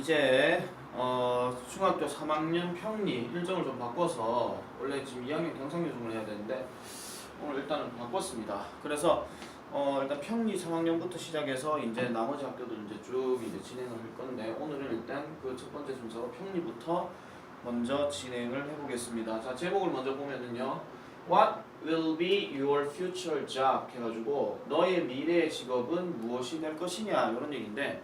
이제 중학교 3학년 평리 일정을 좀 바꿔서 원래 지금 2학년 경상교육을 해야 되는데 오늘 일단은 바꿨습니다. 그래서 일단 평리 3학년부터 시작해서 이제 나머지 학교들 이제 쭉 이제 진행을 할 건데 오늘은 일단 그 첫 번째 순서 평리부터 먼저 진행을 해보겠습니다. 자, 제목을 먼저 보면은요. What will be your future job? 해가지고 너의 미래의 직업은 무엇이 될 것이냐 이런 얘기인데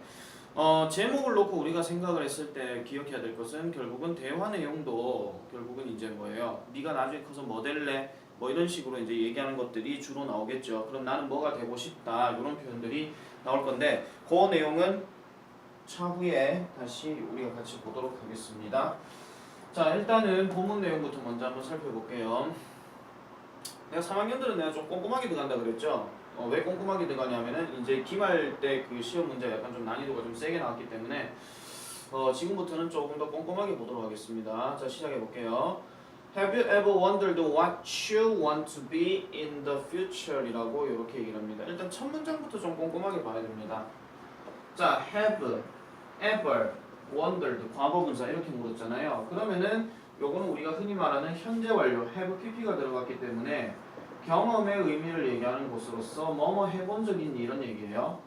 제목을 놓고 우리가 생각을 했을 때 기억해야 될 것은 결국은 대화 내용도 결국은 이제 뭐예요? 네가 나중에 커서 뭐 될래? 뭐 이런 식으로 이제 얘기하는 것들이 주로 나오겠죠. 그럼 나는 뭐가 되고 싶다 이런 표현들이 나올 건데 그 내용은 차후에 다시 우리가 같이 보도록 하겠습니다. 자, 일단은 본문 내용부터 먼저 한번 살펴볼게요. 내가 3학년들은 내가 좀 꼼꼼하게 들어간다 그랬죠. 왜 꼼꼼하게 들어가냐면은 이제 기말 때 그 시험 문제 약간 좀 난이도가 좀 세게 나왔기 때문에 지금부터는 조금 더 꼼꼼하게 보도록 하겠습니다. 자, 시작해 볼게요. Have you ever wondered what you want to be in the future? 이라고 이렇게 얘기를 합니다. 일단 첫 문장부터 좀 꼼꼼하게 봐야 됩니다. 자, have ever wondered 과거분사 이렇게 물었잖아요. 그러면은 요거는 우리가 흔히 말하는 현재 완료 have pp가 들어갔기 때문에 경험의 의미를 얘기하는 것으로서 뭐뭐 해본 적 있니 이런 얘기예요.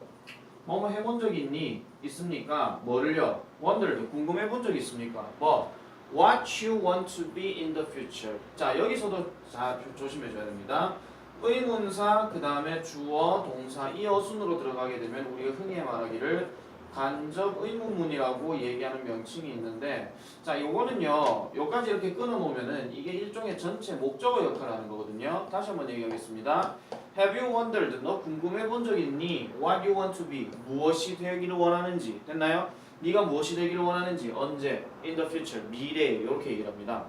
뭐뭐 해본 적 있니 있습니까? 뭐를요? wondered 궁금해 본 적 있습니까? 뭐 what you want to be in the future. 자, 여기서도 자 조심해 줘야 됩니다. 의문사 그 다음에 주어 동사 이 어순으로 들어가게 되면 우리가 흔히 말하기를 간접 의문문이라고 얘기하는 명칭이 있는데 자, 요거는요 요까지 이렇게 끊어 놓으면은 이게 일종의 전체 목적어 역할을 하는 거거든요. 다시 한번 얘기하겠습니다. Have you wondered? 너 궁금해 본 적 있니? What you want to be? 무엇이 되기를 원하는지. 됐나요? 네가 무엇이 되기를 원하는지. 언제? In the future. 미래에. 이렇게 얘기를 합니다.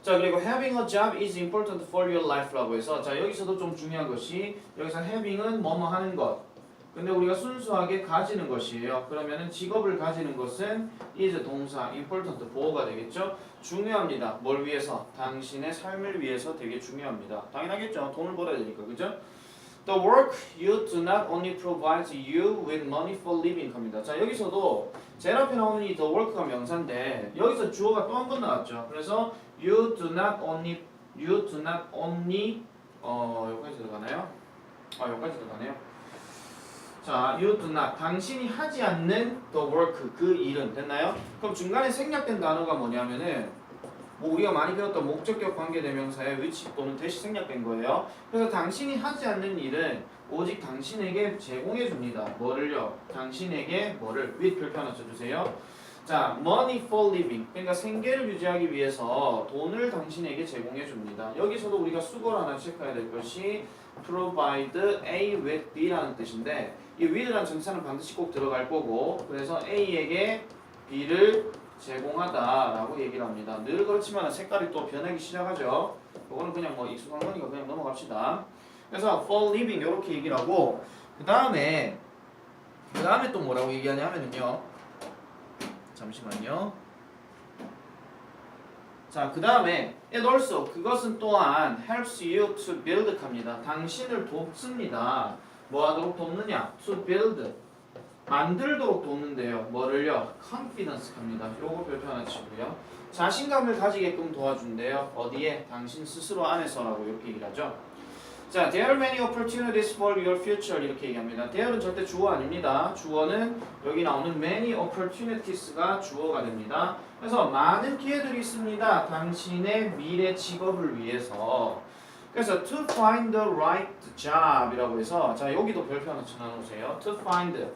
자, 그리고 having a job is important for your life라고 해서 자, 여기서도 좀 중요한 것이 여기서 having은 뭐뭐 하는 것. 근데 우리가 순수하게 가지는 것이에요. 그러면은 직업을 가지는 것은 is 동사 important 보어가 되겠죠. 중요합니다. 뭘 위해서? 당신의 삶을 위해서 되게 중요합니다. 당연하겠죠. 돈을 벌어야 되니까. 그죠? The work you do not only provides you with money for living 합니다. 자, 여기서도 제일 앞에 나오는 이 the work가 명사인데 여기서 주어가 또 한 번 나왔죠. 그래서 you do not only 여기까지 들어가나요? 여기까지 들어가네요. 자, you do not 당신이 하지 않는 the work 그 일은 됐나요? 그럼 중간에 생략된 단어가 뭐냐면은 뭐 우리가 많이 배웠던 목적격 관계대명사의 which 또는 대시 생략된 거예요. 그래서 당신이 하지 않는 일은 오직 당신에게 제공해 줍니다. 뭐를요? 당신에게 뭐를 with 별표 하나 쳐주세요. 자, money for living 그러니까 생계를 유지하기 위해서 돈을 당신에게 제공해 줍니다. 여기서도 우리가 수거를 하나 체크해야 될 것이 provide A with B라는 뜻인데 이 with라는 전치사는 반드시 꼭 들어갈 거고 그래서 A에게 B를 제공하다라고 얘기를 합니다. 늘 그렇지만 색깔이 또 변하기 시작하죠. 이거는 그냥 뭐 익숙한 거니까 그냥 넘어갑시다. 그래서 for living 이렇게 얘기를 하고 그 다음에 또 뭐라고 얘기하냐면요. 잠시만요. 자, 그 다음에 it also 그것은 또한 helps you to build 합니다. 당신을 돕습니다. 뭐 하도록 돕느냐? to build 만들도록 돕는데요. 뭐를요? confidence 합니다. 요거 별표 하나 치고요. 자신감을 가지게끔 도와준대요. 어디에? 당신 스스로 안에서라고 이렇게 얘기를 하죠. 자, there are many opportunities for your future 이렇게 얘기합니다. there는 절대 주어 아닙니다. 주어는 여기 나오는 many opportunities가 주어가 됩니다. 그래서 많은 기회들이 있습니다. 당신의 미래 직업을 위해서. 그래서 to find the right job 이라고 해서 자, 여기도 별표 하나 쳐놓으세요. to find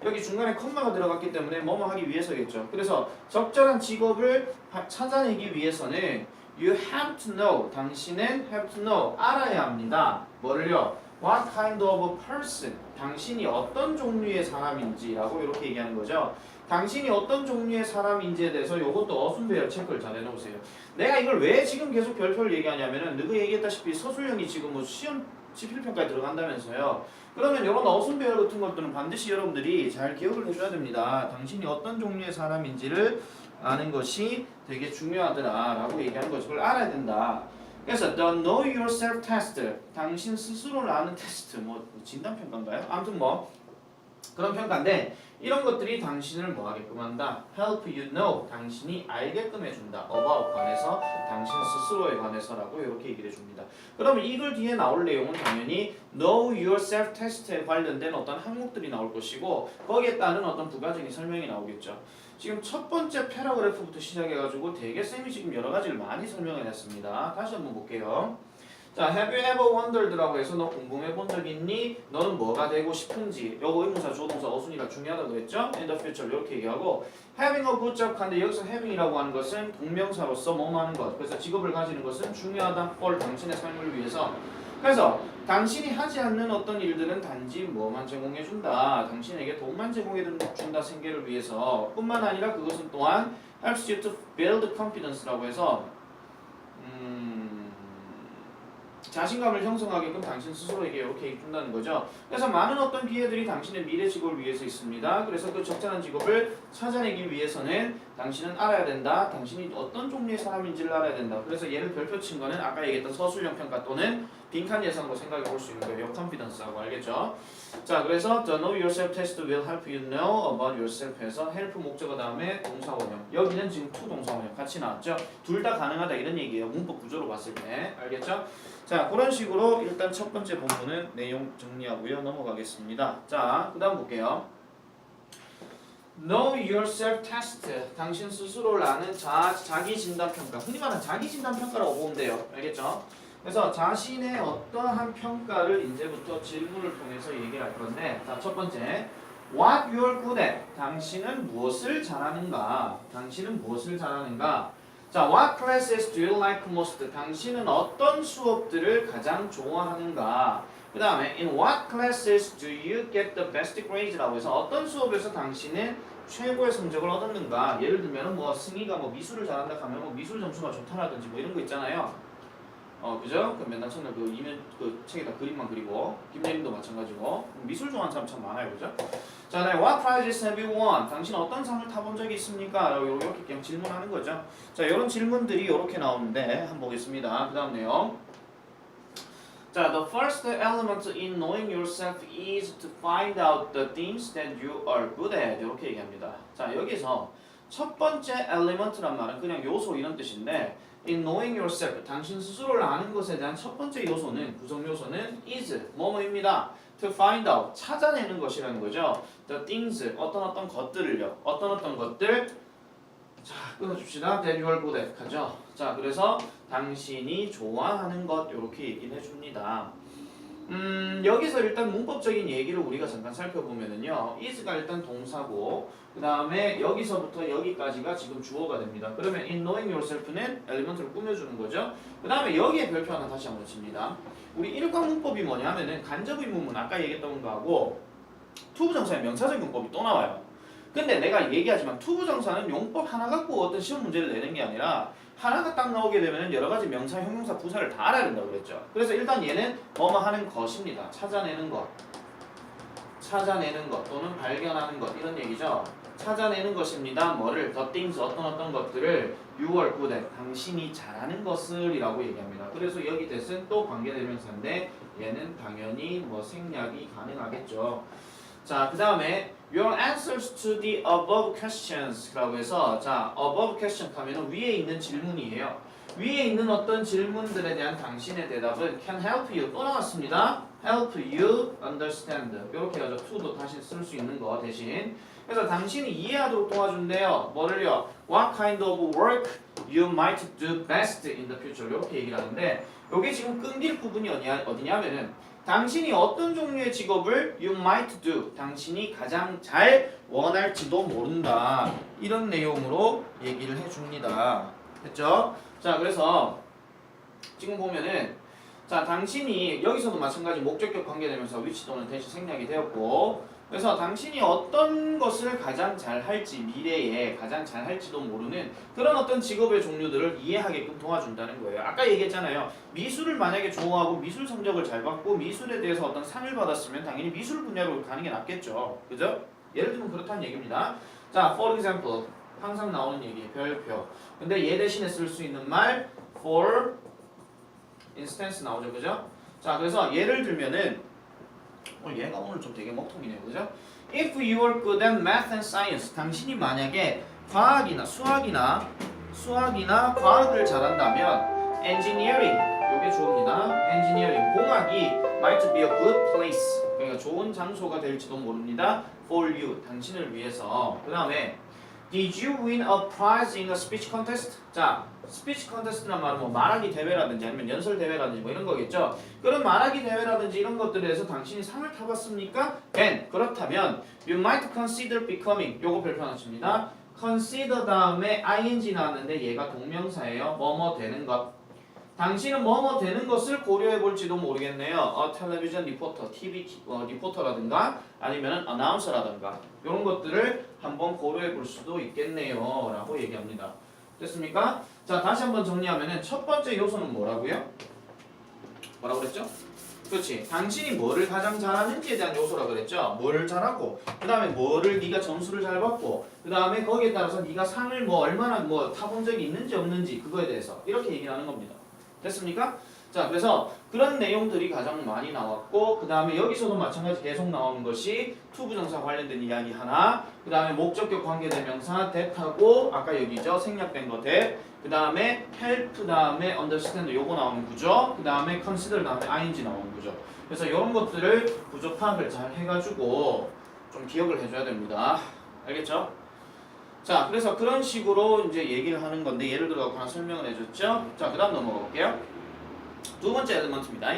여기 중간에 컴마가 들어갔기 때문에 뭐뭐 하기 위해서겠죠. 그래서 적절한 직업을 찾아내기 위해서는 you have to know 당신은 have to know 알아야 합니다. 뭐를요? What kind of person 당신이 어떤 종류의 사람인지라고 이렇게 얘기하는 거죠. 당신이 어떤 종류의 사람인지에 대해서 이것도 어순배열 체크를 잘 해놓으세요. 내가 이걸 왜 지금 계속 별표를 얘기하냐면은 누가 얘기했다시피 서술형이 지금 뭐 시험 지필평가에 들어간다면서요. 그러면 이런 어순배열 같은 것들은 반드시 여러분들이 잘 기억을 해줘야 됩니다. 당신이 어떤 종류의 사람인지를 아는 것이 되게 중요하더라 라고 얘기하는 거죠. 그걸 알아야 된다. 그래서 the know yourself test 당신 스스로를 아는 테스트 뭐 진단평가인가요? 아무튼 뭐 그런 평가인데 이런 것들이 당신을 뭐 하게끔 한다? help you know. 당신이 알게끔 해준다. about 관해서, 당신 스스로에 관해서라고 이렇게 얘기를 해줍니다. 그러면 이글 뒤에 나올 내용은 당연히 know yourself 테스트에 관련된 어떤 항목들이 나올 것이고 거기에 따른 어떤 부가적인 설명이 나오겠죠. 지금 첫 번째 패러그래프부터 시작해가지고 되게 쌤이 지금 여러 가지를 많이 설명을 했습니다. 다시 한번 볼게요. 자, have you ever wondered라고 해서 너 궁금해 본 적 있니? 너는 뭐가 되고 싶은지. 요거 의문사, 조동사, 어순이가 중요하다고 했죠? in the future 이렇게 얘기하고 having a good job 하는데 여기서 having이라고 하는 것은 동명사로서 뭐뭐 하는 것. 그래서 직업을 가지는 것은 중요하다. for 당신의 삶을 위해서. 그래서 당신이 하지 않는 어떤 일들은 단지 뭐만 제공해준다. 당신에게 돈만 제공해준다. 생계를 위해서. 뿐만 아니라 그것은 또한 helps you to build confidence라고 해서 자신감을 형성하게끔 당신 스스로에게 이렇게 해준다는 거죠. 그래서 많은 어떤 기회들이 당신의 미래 직업을 위해서 있습니다. 그래서 그 적절한 직업을 찾아내기 위해서는 당신은 알아야 된다. 당신이 어떤 종류의 사람인지를 알아야 된다. 그래서 얘를 별표 친 거는 아까 얘기했던 서술형 평가 또는 빈칸 예상으로 생각해 볼 수 있는 거예요. confidence라고 알겠죠? 자, 그래서 the know yourself test will help you know about yourself 해서 help 목적어 다음에 동사 원형. 여기는 지금 to 동사 원형 같이 나왔죠? 둘 다 가능하다 이런 얘기예요. 문법 구조로 봤을 때. 알겠죠? 자, 그런 식으로 일단 첫 번째 본문은 내용 정리하고요. 넘어가겠습니다. 자, 그 다음 볼게요. Know yourself test. 당신 스스로를 아는 자기 진단 평가. 흔히 말하는 자기 진단 평가라고 보면 돼요. 알겠죠? 그래서 자신의 어떠한 평가를 이제부터 질문을 통해서 얘기를 할 건데, 자, 첫 번째, what you're good at. 당신은 무엇을 잘하는가? 당신은 무엇을 잘하는가? 자, what classes do you like most? 당신은 어떤 수업들을 가장 좋아하는가? 그 다음에 in what classes do you get the best grades?라고 해서 어떤 수업에서 당신은 최고의 성적을 얻었는가? 예를 들면 뭐 승희가 뭐 미술을 잘한다 하면 뭐 미술 점수가 좋다라든지 뭐 이런 거 있잖아요. 그죠? 그 맨날 첫날 그 이면 그 책에다 그림만 그리고 김예림도 마찬가지고 미술 좋아하는 사람 참 많아요, 그죠? 자, 네, what prizes have you won? 당신 어떤 상을 타본 적이 있습니까? 이렇게 그냥 질문하는 거죠. 자, 이런 질문들이 이렇게 나오는데 한번 보겠습니다. 그 다음 내용. 자, the first element in knowing yourself is to find out the things that you are good at. 이렇게 얘기합니다. 자, 여기서 첫 번째 element란 말은 그냥 요소 이런 뜻인데 in knowing yourself, 당신 스스로를 아는 것에 대한 첫 번째 요소는, 구성 요소는 is, 뭐뭐입니다. to find out, 찾아내는 것이라는 거죠. the things, 어떤 것들을요. 어떤 것들. 자, 끊어줍시다. that you are good at. 가죠. 자, 그래서 당신이 좋아하는 것, 이렇게 얘기를 해줍니다. 여기서 일단 문법적인 얘기를 우리가 잠깐 살펴보면은요. is가 일단 동사고 그 다음에 여기서부터 여기까지가 지금 주어가 됩니다. 그러면 in knowing yourself는 엘리먼트를 꾸며주는 거죠. 그 다음에 여기에 별표 하나 다시 한번 칩니다. 우리 일과 문법이 뭐냐면은 간접 의문문 아까 얘기했던 거하고 투부정사의 명사적 용법이 또 나와요. 근데 내가 얘기하지만 투부정사는 용법 하나 갖고 어떤 시험 문제를 내는 게 아니라 하나가 딱 나오게 되면 여러 가지 명사, 형용사, 부사를 다 알아야 된다고 그랬죠. 그래서 일단 얘는 뭐뭐 하는 것입니다. 찾아내는 것 또는 발견하는 것 이런 얘기죠. 찾아내는 것입니다. 뭐를? the things, 어떤 것들을 you are good at, 당신이 잘하는 것을 이라고 얘기합니다. 그래서 여기 that은 또 관계대명사인데 얘는 당연히 뭐 생략이 가능하겠죠. 자, 그 다음에 your answers to the above questions 라고 해서 자, above question 하면은 위에 있는 질문이에요. 위에 있는 어떤 질문들에 대한 당신의 대답은 can help you 또 나왔습니다. help you understand 이렇게 해서 to도 다시 쓸 수 있는 거 대신 그래서 당신이 이해하도록 도와준대요. 뭐를요? What kind of work you might do best in the future 이렇게 얘기를 하는데 여기 지금 끊길 부분이 어디냐면은 당신이 어떤 종류의 직업을 you might do 당신이 가장 잘 원할지도 모른다 이런 내용으로 얘기를 해줍니다. 됐죠? 자, 그래서 지금 보면은 자, 당신이 여기서도 마찬가지 목적격 관계되면서 위치 또는 대시 생략이 되었고 그래서 당신이 어떤 것을 가장 잘 할지 미래에 가장 잘 할지도 모르는 그런 어떤 직업의 종류들을 이해하게끔 도와준다는 거예요. 아까 얘기했잖아요. 미술을 만약에 좋아하고 미술 성적을 잘 받고 미술에 대해서 어떤 상을 받았으면 당연히 미술 분야로 가는 게 낫겠죠. 그죠? 예를 들면 그렇다는 얘기입니다. 자, for example 항상 나오는 얘기 별표. 근데 얘 대신에 쓸 수 있는 말 for instance 나오죠. 그죠? 자, 그래서 예를 들면은 얘가 오늘 좀 되게 먹통이네요. 그죠? If you are good at math and science, 당신이 만약에 과학이나 수학이나 과학을 잘한다면 engineering, 요게 좋습니다. engineering, 공학이 might be a good place, 그러니까 좋은 장소가 될지도 모릅니다. for you, 당신을 위해서. 그 다음에 Did you win a prize in a speech contest? 자, 스피치 컨테스트란 말은 뭐 말하기 대회라든지 아니면 연설 대회라든지 뭐 이런 거겠죠. 그런 말하기 대회라든지 이런 것들에서 당신이 상을 타봤습니까? Then 그렇다면 you might consider becoming, 요거 별표하십니다. consider 다음에 ing 나왔는데 얘가 동명사예요. 뭐뭐 되는 것. 당신은 뭐뭐 되는 것을 고려해 볼지도 모르겠네요. 텔레비전 리포터, TV 리포터라든가 아니면 어나운서라든가 이런 것들을 한번 고려해 볼 수도 있겠네요 라고 얘기합니다. 됐습니까? 자, 다시 한번 정리하면은 첫 번째 요소는 뭐라고요? 뭐라고 그랬죠? 그렇지. 당신이 뭐를 가장 잘하는지에 대한 요소라 그랬죠. 뭐를 잘하고, 그 다음에 뭐를 네가 점수를 잘 받고, 그 다음에 거기에 따라서 네가 상을 뭐 얼마나 뭐 타본 적이 있는지 없는지 그거에 대해서 이렇게 얘기를 하는 겁니다. 됐습니까? 자, 그래서 그런 내용들이 가장 많이 나왔고, 그 다음에 여기서도 마찬가지 계속 나오는 것이 투부정사 관련된 이야기 하나, 그 다음에 목적격 관계대명사 that하고 아까 여기죠 생략된 거 that, 그 다음에 help 다음에 understand 요거 나오는 구조, 그 다음에 consider 다음에 ing 나오는 구조. 그래서 이런 것들을 구조 파악을 잘 해가지고 좀 기억을 해줘야 됩니다. 알겠죠? 자, 그래서 그런 식으로 이제 얘기를 하는 건데 예를 들어 하나 설명을 해줬죠. 자, 그 다음 넘어가 볼게요. 두 번째 엘리먼트입니다.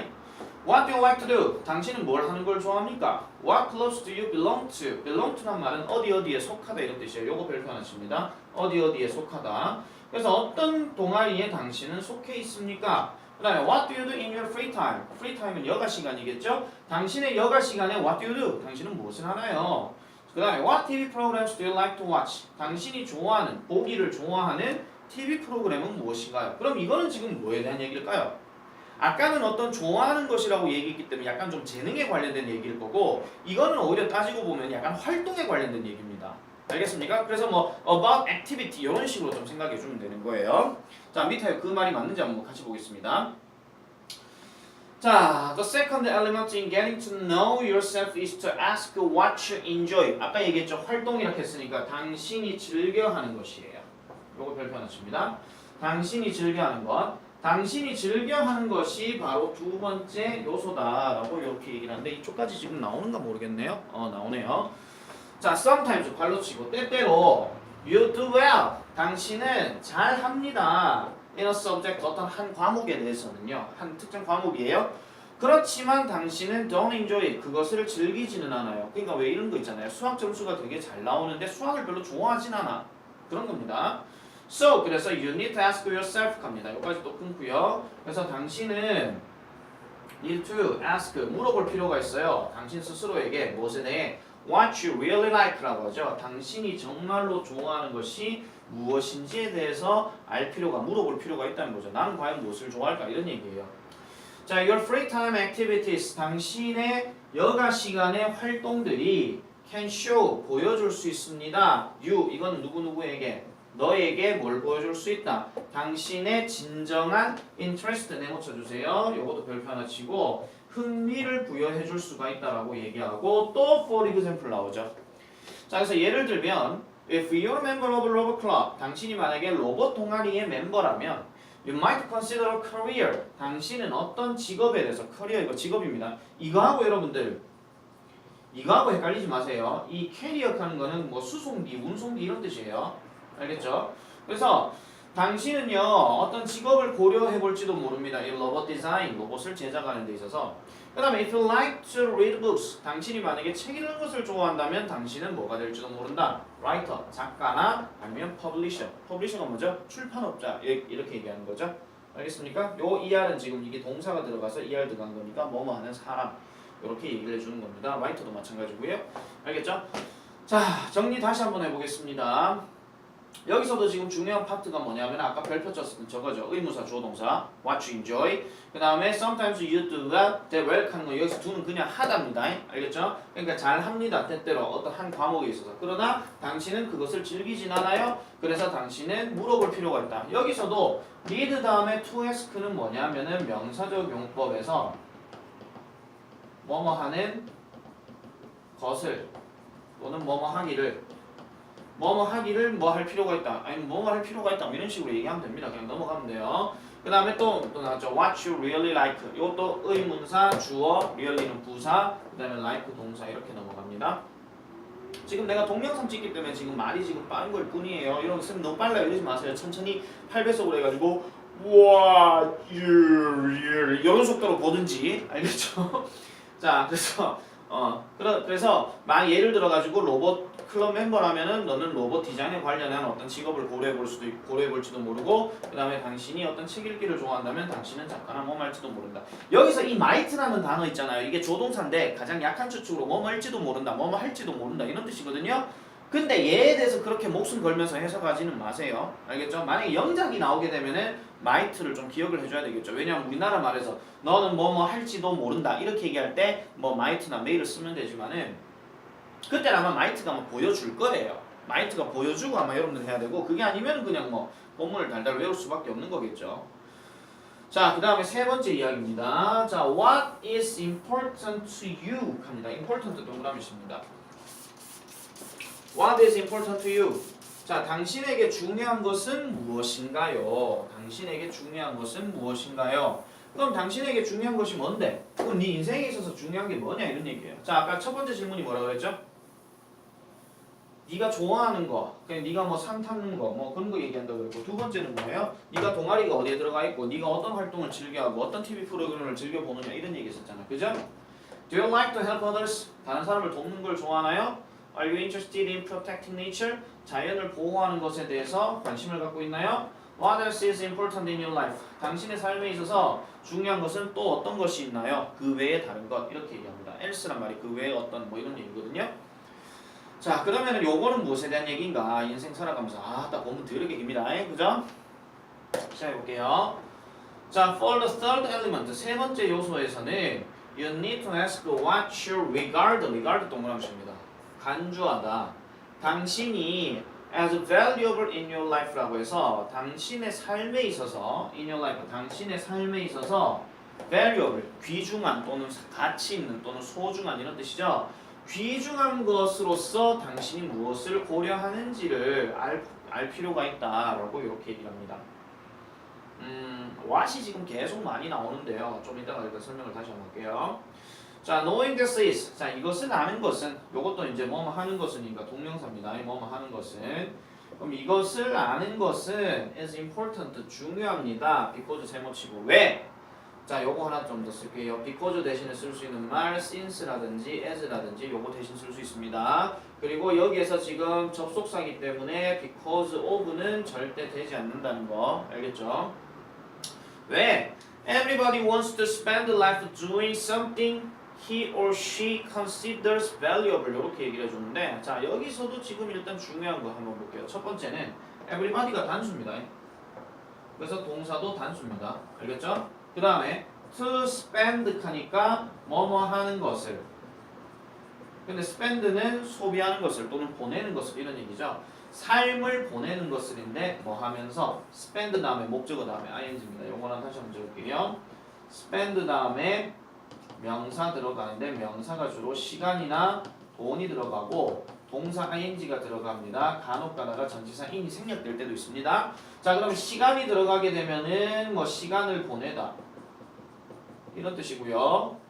What do you like to do? 당신은 뭘 하는 걸 좋아합니까? What clothes do you belong to? belong to란 말은 어디에 속하다 이런 뜻이에요. 요거 별표하십니다. 어디에 속하다. 그래서 어떤 동아리에 당신은 속해 있습니까? 그 다음에 What do you do in your free time? free time은 여가 시간이겠죠? 당신의 여가 시간에 What do you do? 당신은 무엇을 하나요? 그 다음에 What TV programs do you like to watch? 당신이 좋아하는, 보기를 좋아하는 TV 프로그램은 무엇인가요? 그럼 이거는 지금 뭐에 대한 얘기일까요? 아까는 어떤 좋아하는 것이라고 얘기했기 때문에 약간 좀 재능에 관련된 얘기일 거고, 이거는 오히려 따지고 보면 약간 활동에 관련된 얘기입니다. 알겠습니까? 그래서 뭐 about activity 이런 식으로 좀 생각해 주면 되는 거예요. 자, 밑에 그 말이 맞는지 한번 같이 보겠습니다. 자, the second element in getting to know yourself is to ask what you enjoy. 아까 얘기했죠. 활동이라고 했으니까 당신이 즐겨하는 것이에요. 요거 별표하십니다. 당신이 즐겨하는 것. 당신이 즐겨하는 것이 바로 두 번째 요소다라고 이렇게 얘기를 하는데 이쪽까지 지금 나오는가 모르겠네요. 나오네요. 자, sometimes 발로 치고 때때로 you do well. 당신은 잘합니다. in a subject 어떤 한 과목에 대해서는요. 한 특정 과목이에요. 그렇지만 당신은 don't enjoy it. 그것을 즐기지는 않아요. 그러니까 왜 이런 거 있잖아요. 수학 점수가 되게 잘 나오는데 수학을 별로 좋아하진 않아. 그런 겁니다. So 그래서 you need to ask yourself 갑니다. 여기까지 또 끊고요. 그래서 당신은 need to ask 물어볼 필요가 있어요. 당신 스스로에게 무엇에 대해 what you really like라고 하죠. 당신이 정말로 좋아하는 것이 무엇인지에 대해서 알 필요가, 물어볼 필요가 있다는 거죠. 나는 과연 무엇을 좋아할까? 이런 얘기예요. 자, your free time activities, 당신의 여가 시간의 활동들이 can show, 보여줄 수 있습니다. you, 이건 누구누구에게, 너에게 뭘 보여줄 수 있다. 당신의 진정한 interest 네모 쳐주세요. 요것도 별표 하나 치고 흥미를 부여해 줄 수가 있다라고 얘기하고 또 for example 나오죠. 자, 그래서 예를 들면 if you're a member of a robot club, 당신이 만약에 로봇 동아리의 멤버라면 you might consider a career, 당신은 어떤 직업에 대해서 career 이거 직업입니다. 이거하고 여러분들 이거하고 헷갈리지 마세요. 이 캐리어 하는 거는 뭐 수송기, 운송기 이런 뜻이에요. 알겠죠? 그래서 당신은요 어떤 직업을 고려해 볼지도 모릅니다. 이 로봇 디자인, 로봇을 제작하는 데 있어서. 그 다음에 if you like to read books, 당신이 만약에 책 읽는 것을 좋아한다면 당신은 뭐가 될지도 모른다. writer, 작가나 아니면 publisher. publisher가 뭐죠? 출판업자 이렇게 얘기하는 거죠. 알겠습니까? 요 ER은 지금 이게 동사가 들어가서 ER 들어간 거니까 뭐뭐 하는 사람 이렇게 얘기를 해주는 겁니다. writer도 마찬가지고요. 알겠죠? 자, 정리 다시 한번 해보겠습니다. 여기서도 지금 중요한 파트가 뭐냐면 아까 별표 쳤을 때 저거죠. 의무사 주어동사 what you enjoy. 그 다음에 sometimes you do that, that well 하는 거 여기서 do는 그냥 하다입니다. 알겠죠? 그러니까 잘합니다. 때때로 어떤 한 과목에 있어서. 그러나 당신은 그것을 즐기진 않아요. 그래서 당신은 물어볼 필요가 있다. 여기서도 need 다음에 to ask는 뭐냐면은 명사적 용법에서 뭐뭐 하는 것을 또는 뭐뭐 하기를 뭐 할 필요가 있다. 아니면 뭐뭐 할 필요가 있다. 뭐 이런 식으로 얘기하면 됩니다. 그냥 넘어가면 돼요. 그 다음에 또 나왔죠. What you really like. 이것도 의문사, 주어, really는 부사, 그 다음에 like 동사 이렇게 넘어갑니다. 지금 내가 동영상 찍기 때문에 지금 말이 지금 빠른 걸 뿐이에요. 이런 거 쓰면 너무 빨라요. 이러지 마세요. 천천히 8배속으로 해가지고 What you really 이런 속도로 보든지 알겠죠? 자 그래서 그래서 막 예를 들어가지고 로봇 클럽 멤버라면은 너는 로봇 디자인에 관련한 어떤 직업을 고려해볼지도 모르고 그 다음에 당신이 어떤 책 읽기를 좋아한다면 당신은 작가나 뭐 할지도 모른다. 여기서 이 might라는 단어 있잖아요. 이게 조동사인데 가장 약한 추측으로 뭐 할지도 모른다, 뭐 할지도 모른다 이런 뜻이거든요. 근데 얘에 대해서 그렇게 목숨 걸면서 해석하지는 마세요. 알겠죠? 만약에 영작이 나오게 되면은 might를 좀 기억을 해줘야 되겠죠. 왜냐하면 우리나라 말에서 너는 뭐 할지도 모른다 이렇게 얘기할 때 뭐 might나 may를 쓰면 되지만은 그때는 아마 might가 아마 보여줄 거예요. might가 보여주고 아마 여러분들 해야 되고 그게 아니면 그냥 뭐 본문을 달달 외울 수밖에 없는 거겠죠. 자, 그 다음에 세 번째 이야기입니다. 자, what is important to you? 합니다. important 동그라미입니다. What is important to you? 자, 당신에게 중요한 것은 무엇인가요? 당신에게 중요한 것은 무엇인가요? 그럼 당신에게 중요한 것이 뭔데? 그럼 네 인생에 있어서 중요한 게 뭐냐 이런 얘기예요. 자, 아까 첫 번째 질문이 뭐라고 그랬죠? 네가 좋아하는 거, 그냥 네가 뭐 산 타는 거, 뭐 그런 거 얘기한다고 그랬고 두 번째는 뭐예요? 네가 동아리가 어디에 들어가 있고 네가 어떤 활동을 즐겨하고 어떤 TV 프로그램을 즐겨보느냐 이런 얘기 했었잖아. 그죠? Do you like to help others? 다른 사람을 돕는 걸 좋아하나요? Are you interested in protecting nature? 자연을 보호하는 것에 대해서 관심을 갖고 있나요? What else is important in your life? 당신의 삶에 있어서 중요한 것은 또 어떤 것이 있나요? 그 외에 다른 것 이렇게 얘기합니다. else란 말이 그 외에 어떤 뭐 이런 얘기거든요. 자 그러면은 요거는 무엇에 대한 얘기인가? 인생 살아가면서 딱 보면 더럽게 깁니다. 그죠? 시작해볼게요. 자, for the third element 세 번째 요소에서는 you need to ask what you regard 동그라미입니다. 간주하다. 당신이 as valuable in your life라고 해서 당신의 삶에 있어서 in your life 당신의 삶에 있어서 valuable 귀중한 또는 가치 있는 또는 소중한 이런 뜻이죠. 귀중한 것으로서 당신이 무엇을 고려하는지를 알 필요가 있다라고 이렇게 얘기를 합니다. what이 지금 계속 많이 나오는데요. 좀 이따가 일단 설명을 다시 한번 할게요. 자, knowing this is. 자, 이것은 아는 것은 요것도 이제 뭐뭐 하는 것은이니까 동명사입니다. 뭐뭐 하는 것은. 그럼 이것을 아는 것은 is important 중요합니다. because 세모치고 왜? 자, 요거 하나 좀 더 쓸게요. because 대신에 쓸 수 있는 말 since라든지 as라든지 요거 대신 쓸 수 있습니다. 그리고 여기에서 지금 접속사이기 때문에 because of는 절대 되지 않는다는 거 알겠죠? 왜? Everybody wants to spend life doing something he or she considers valuable 이렇게 얘기를 해주는데 자 여기서도 지금 일단 중요한 거 한번 볼게요. 첫 번째는 everybody가 단수입니다. 그래서 동사도 단수입니다. 알겠죠? 그 다음에 to spend 하니까 뭐뭐 하는 것을 근데 spend는 소비하는 것을 또는 보내는 것을 이런 얘기죠. 삶을 보내는 것을인데 뭐 하면서 spend 다음에 목적어 다음에 ing입니다. 요거는 다시 한번 적을게요. spend 다음에 명사 들어가는데 명사가 주로 시간이나 돈이 들어가고 동사 ing가 들어갑니다. 간혹 가다가 전치사 in이 생략될 때도 있습니다. 자 그럼 시간이 들어가게 되면은 뭐 시간을 보내다 이런 뜻이고요.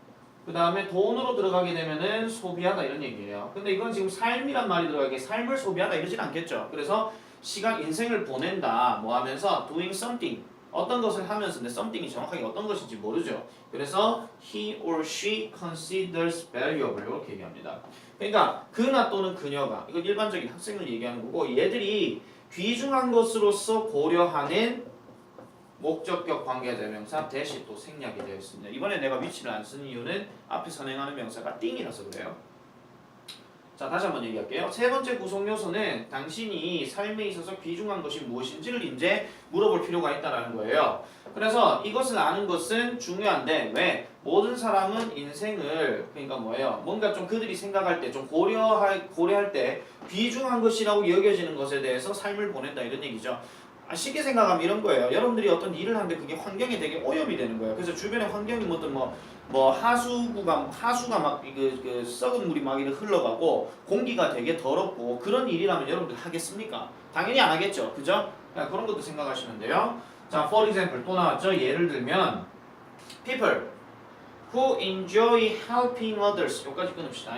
그 다음에 돈으로 들어가게 되면은 소비하다 이런 얘기예요. 근데 이건 지금 삶이란 말이 들어가게 삶을 소비하다 이러진 않겠죠. 그래서 시간 인생을 보낸다 뭐 하면서 doing something 어떤 것을 하면서 근데 something이 정확하게 어떤 것인지 모르죠. 그래서 he or she considers valuable 이렇게 얘기합니다. 그러니까 그나 또는 그녀가 이건 일반적인 학생을 얘기하는 거고 얘들이 귀중한 것으로서 고려하는 목적격 관계대명사 대시 또 생략이 되어 있습니다. 이번에 내가 위치를 안 쓴 이유는 앞에 선행하는 명사가 띵이라서 그래요. 자 다시 한번 얘기할게요. 세 번째 구성 요소는 당신이 삶에 있어서 귀중한 것이 무엇인지를 이제 물어볼 필요가 있다는 거예요. 그래서 이것을 아는 것은 중요한데 왜? 모든 사람은 인생을 그러니까 뭐예요? 뭔가 좀 그들이 생각할 때 좀 고려할 때 귀중한 것이라고 여겨지는 것에 대해서 삶을 보낸다 이런 얘기죠. 쉽게 생각하면 이런 거예요. 여러분들이 어떤 일을 하는데 그게 환경에 되게 오염이 되는 거예요. 그래서 주변에 환경이 뭐 하수가 막 그 썩은 물이 막 이렇게 흘러가고 공기가 되게 더럽고 그런 일이라면 여러분들 하겠습니까? 당연히 안 하겠죠. 그죠? 그런 것도 생각하시면 돼요. 자, for example 또 나왔죠. 예를 들면 people who enjoy helping others. 여기까지 끊읍시다.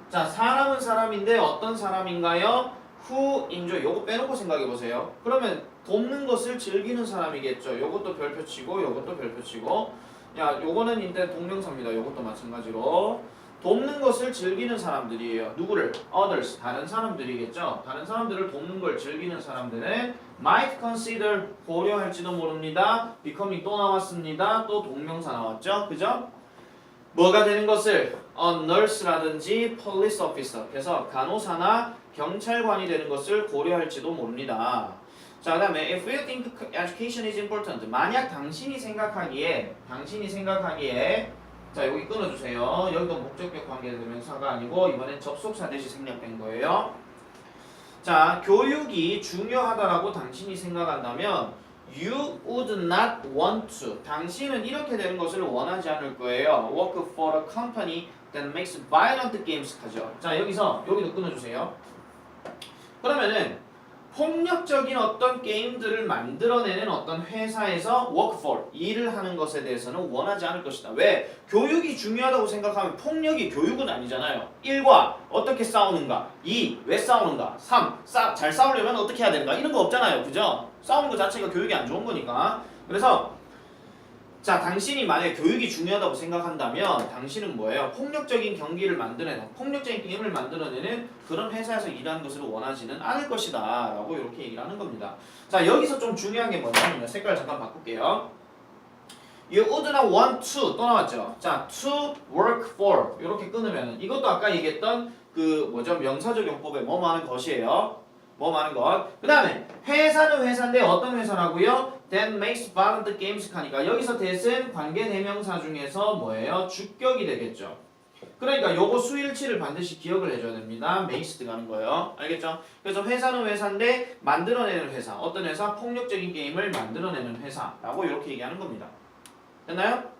자, 사람은 사람인데 어떤 사람인가요? who enjoy. 요거 빼놓고 생각해 보세요. 그러면 돕는 것을 즐기는 사람이겠죠. 요것도 별표 치고 요것도 별표 치고. 야, 요거는 일단 동명사입니다. 요것도 마찬가지로 돕는 것을 즐기는 사람들이에요. 누구를? others. 다른 사람들이겠죠. 다른 사람들을 돕는 걸 즐기는 사람들은 might consider. 고려할지도 모릅니다. becoming 또 나왔습니다. 또 동명사 나왔죠. 그죠? 뭐가 되는 것을 a nurse라든지 police officer. 그래서 간호사나 경찰관이 되는 것을 고려할지도 모릅니다. 자, 그 다음에 if you think education is important. 만약 당신이 생각하기에 자, 여기 끊어주세요. 여기도 목적격 관계대명사가 아니고 이번엔 접속사 대시 생략된 거예요. 자, 교육이 중요하다라고 당신이 생각한다면 you would not want to. 당신은 이렇게 되는 것을 원하지 않을 거예요. work for a company that makes violent games 하죠. 자, 여기도 끊어주세요. 그러면은 폭력적인 어떤 게임들을 만들어내는 어떤 회사에서 work for, 일을 하는 것에 대해서는 원하지 않을 것이다. 왜? 교육이 중요하다고 생각하면 폭력이 교육은 아니잖아요. 1과 어떻게 싸우는가, 2 왜 싸우는가, 3 잘 싸우려면 어떻게 해야 되는가, 이런 거 없잖아요. 그죠? 싸우는 것 자체가 교육이 안 좋은 거니까. 그래서 자, 당신이 만약에 교육이 중요하다고 생각한다면 당신은 뭐예요? 폭력적인 경기를 만들어내는, 폭력적인 게임을 만들어내는 그런 회사에서 일하는 것을 원하지는 않을 것이다 라고 이렇게 얘기를 하는 겁니다. 자, 여기서 좀 중요한 게 뭐냐면 색깔 잠깐 바꿀게요. You would not want to 또 나왔죠. 자, to work for 이렇게 끊으면 이것도 아까 얘기했던 그 명사적 용법의 뭐하는 것이에요. 뭐하는 것. 그 다음에 회사는 회사인데 어떤 회사라고요? That makes violent games 하니까 여기서 that은 관계대명사 중에서 뭐예요? 주격이 되겠죠. 그러니까 요거 수일치를 반드시 기억을 해줘야 됩니다. makes 들어가는 거예요. 알겠죠? 그래서 회사는 회사인데 만들어내는 회사. 어떤 회사? 폭력적인 게임을 만들어내는 회사라고 이렇게 얘기하는 겁니다. 됐나요?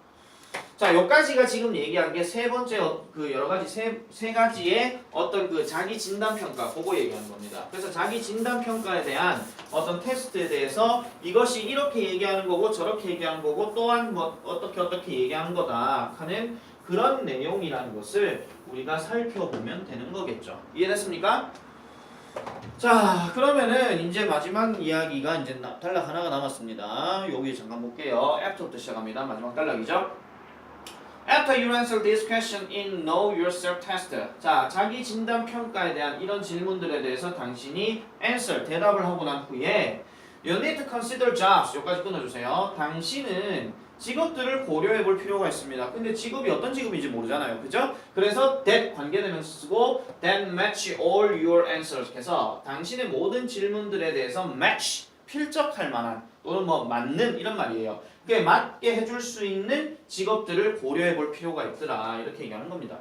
자, 여기까지가 지금 얘기한 게 세 번째 그 여러 가지 세 가지의 어떤 그 자기 진단 평가 그거 얘기하는 겁니다. 그래서 자기 진단 평가에 대한 어떤 테스트에 대해서 이것이 이렇게 얘기하는 거고 저렇게 얘기하는 거고 또한 뭐 어떻게 얘기하는 거다 하는 그런 내용이라는 것을 우리가 살펴보면 되는 거겠죠. 이해됐습니까? 자, 그러면은 이제 마지막 이야기가 이제 단락 하나가 남았습니다. 여기 잠깐 볼게요. after부터 시작합니다. 마지막 단락이죠. After you answer this question in Know Yourself test. 자, 자기 진단 평가에 대한 이런 질문들에 대해서 당신이 answer, 대답을 하고 난 후에 You need to consider jobs. 여기까지 끊어주세요. 당신은 직업들을 고려해 볼 필요가 있습니다. 근데 직업이 어떤 직업인지 모르잖아요. 그죠? 그래서 that 관계대명사 쓰고 that match all your answers 해서 당신의 모든 질문들에 대해서 match, 필적할 만한 또는 뭐 맞는 이런 말이에요. 그게 맞게 해줄 수 있는 직업들을 고려해 볼 필요가 있더라. 이렇게 얘기하는 겁니다.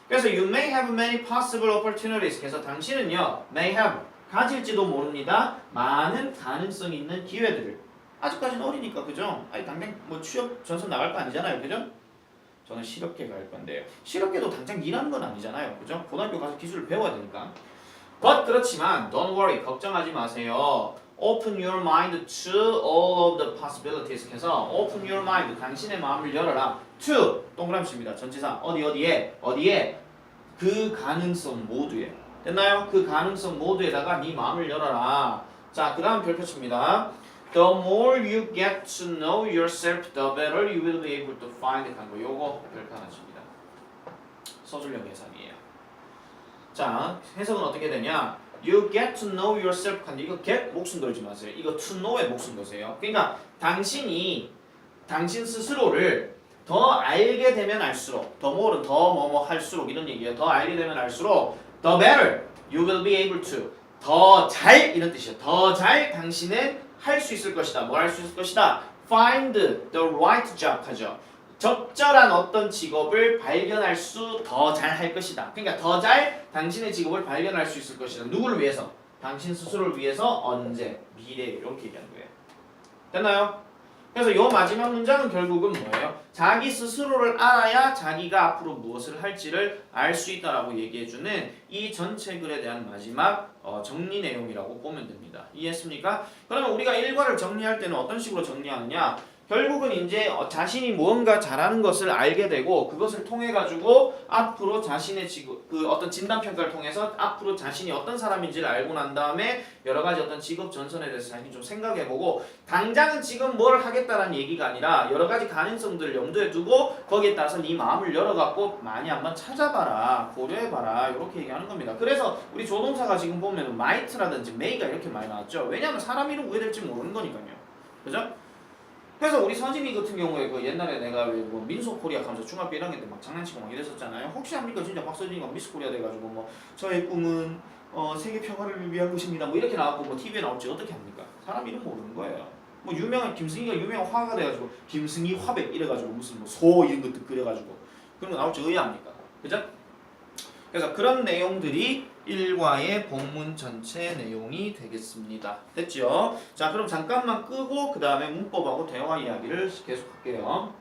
그래서 you may have many possible opportunities. 그래서 당신은요, may have, 가질지도 모릅니다. 많은 가능성 있는 기회들을. 아직까지는 어리니까, 그죠? 아니, 당장 뭐 취업 전선 나갈 거 아니잖아요. 그죠? 저는 실업계 갈 건데요. 실업계도 당장 일하는 건 아니잖아요. 그죠? 고등학교 가서 기술을 배워야 되니까. But 그렇지만, don't worry, 걱정하지 마세요. Open your mind to all of the possibilities. 해서 open your mind, 당신의 마음을 열어라. To, 동그라미입니다. 전치사, 어디에? 그 가능성 모두에. 됐나요? 그 가능성 모두에다가 네 마음을 열어라. 자, 그 다음 별표 칩니다. The more you get to know yourself, the better you will be able to find it. 거. 요거 별표 하나 칩니다. 서술형 해석이에요. 자, 해석은 어떻게 되냐? You get to know yourself. 근데 이거 get 목숨 걸지 마세요. 이거 to know에 목숨 거세요. 그러니까 당신이 당신 스스로를 더 알게 되면 알수록, 더 more는 더 뭐뭐 할수록 이런 얘기예요. 더 알게 되면 알수록 the better you will be able to. 더 잘 이런 뜻이에요. 더 잘 당신은 할 수 있을 것이다. 뭘 할 수 있을 것이다? Find the right job 하죠. 적절한 어떤 직업을 발견할 수 더 잘 할 것이다. 그러니까 더 잘 당신의 직업을 발견할 수 있을 것이다. 누구를 위해서? 당신 스스로를 위해서 언제, 미래 이렇게 얘기하는 거예요. 됐나요? 그래서 요 마지막 문장은 결국은 뭐예요? 자기 스스로를 알아야 자기가 앞으로 무엇을 할지를 알 수 있다라고 얘기해주는 이 전체 글에 대한 마지막 정리 내용이라고 보면 됩니다. 이해했습니까? 그러면 우리가 일과를 정리할 때는 어떤 식으로 정리하느냐? 결국은 이제 자신이 무언가 잘하는 것을 알게 되고 그것을 통해 가지고 앞으로 자신의 그 어떤 진단 평가를 통해서 앞으로 자신이 어떤 사람인지를 알고 난 다음에 여러 가지 어떤 직업 전선에 대해서 자신이 좀 생각해보고 당장은 지금 뭘 하겠다라는 얘기가 아니라 여러 가지 가능성들을 염두에 두고 거기에 따라서 네 마음을 열어갖고 많이 한번 찾아봐라, 고려해봐라 이렇게 얘기하는 겁니다. 그래서 우리 조동사가 지금 보면 might라든지 may가 이렇게 많이 나왔죠. 왜냐하면 사람 이름 왜 될지 모르는 거니까요. 그죠? 그래서 우리 서진이 같은 경우에 그 옛날에 내가 뭐 민소코리아 하면서 중학교 1학년 때 막 장난치고 막 이랬었잖아요. 혹시 합니까? 진짜 박서진이가 미스코리아 돼가지고 뭐 저의 꿈은 세계 평화를 위한 것입니다. 뭐 이렇게 나왔고 뭐 TV에 나올지 어떻게 합니까? 사람 이름 모르는 거예요. 뭐 유명한 김승희가 유명한 화가 돼가지고 김승희 화백 이래가지고 무슨 뭐 소 이런 것도 그려가지고 그런 거 나올지 의아합니까? 그죠? 그래서 그런 내용들이 1과의 본문 전체 내용이 되겠습니다. 됐죠? 자, 그럼 잠깐만 끄고 그 다음에 문법하고 대화 이야기를 계속할게요.